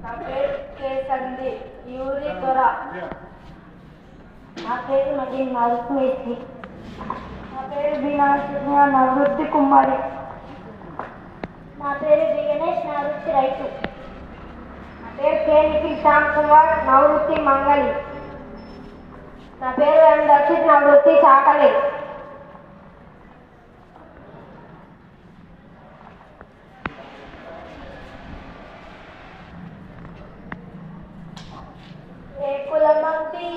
నా పేరు కే సంధి యూరి దొర. నా పేరు నది నరసింహేశ్వరి. నా పేరు బి నాగకృష్ణ, నా వృత్తి కుమారి. నా పేరు బి గణేష్, నా వృత్తి రైతు. నా పేరు కే నిఖిల్ శ్యామ్ కుమార్, నా వృత్తి మంగళి. నా పేరు ఎం దక్షిత్, నా వృత్తి చాకలి. ఏ కులమగ్ది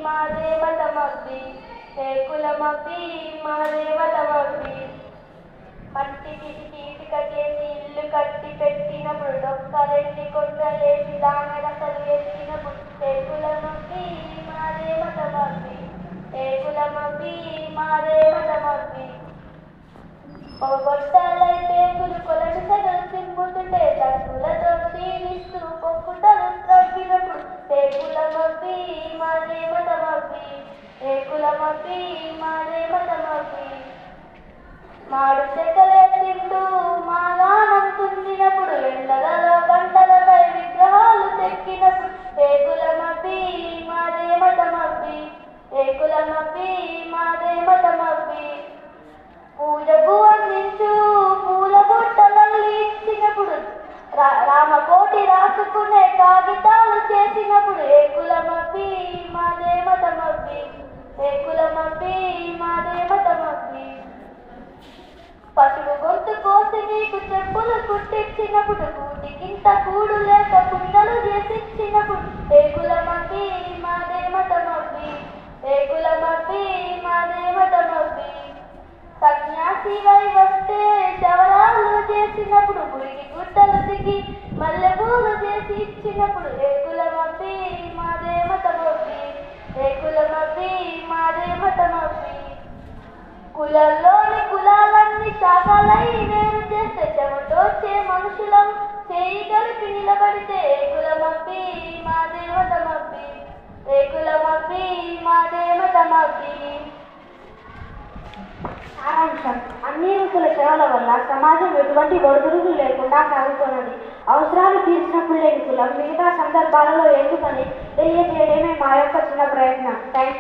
మా దేవత మగ్ది, ఏ కులమగ్ది మా దేవత మగ్ది. మట్టికి ఇటుక చేసి ఇల్లు కట్టి పెట్టినప్పుడు, డొక్కలెట్టి కొండలేసి దాని రసలు ఎత్తినప్పుడు, ఏ కులమగ్ది మా దేవత మగ్ది, ఏ కులమగ్ది మా దేవత మగ్ది. పొగొట్టాలైతే కొలను సగలు తింపుతుంటే, చక్కులతో క్షీణిస్తూ పొక్కుటలు త్రవ్వినప్పుడు, ఏ కులమగ్ది మా దేవత మగ్ది, ఏ కులమగ్ది మా దేవత మగ్ది. మాడు చెక్కలే తింటూ మా గానం తుందినప్పుడు, ఎండలలో పంటలపై విగ్రహాలు చెక్కినప్పుడు, ఏ కులమగ్ది మా దేవత మగ్ది, ఏ కులమగ్ది మా దేవత మగ్ది. పూజకు అందించు పూల బుట్టలను ఇచ్చినప్పుడు, రామకోటి రాసుకునే కాగితాలు చేసినప్పుడు, ఏ కులమగ్ది మా దేవత మగ్ది, ఏ కులమగ్ది మా దేవత మగ్ది. పశువు గొంతు కోసి నీకు చెప్పులు కుట్టించినప్పుడు, కూటికింత కూడు లేక కుండలు చేసిచ్చినప్పుడు, ఏ కులమగ్ది మా దేవత మగ్ది, ఏ కులమగ్ది మా దేవత మగ్ది. సన్యాసివై వస్తే శవరాలు చేసినప్పుడు, గుడికి గుట్టలు దిగి మల్లెపూలు చేసి ఇచ్చినప్పుడు, ఏ కులమగ్ది మా దేవత మగ్ది, ఏ కులమగ్ది మా దేవత మగ్ది. కులల్లోని కులాలన్నీ శాఖలై వేరు చేస్తే, చెమటోచ్చే మనుషులం చేయి కలిపి నిలబడితే, ఏ కులమగ్ది మా దేవత మగ్ది, ఏ కులమగ్ది మా దేవత మగ్ది. సారాంశం: అన్ని ఋతుల సేవల వల్ల సమాజం ఎటువంటి ఒడిదుడుకులు లేకుండా సాగుతున్నది. అవసరాలు తీర్చినప్పుడు లేని కులం మిగతా సందర్భాలలో ఎందుకని తెలియజేయడమే మా యొక్క చిన్న ప్రయత్నం. Thank you.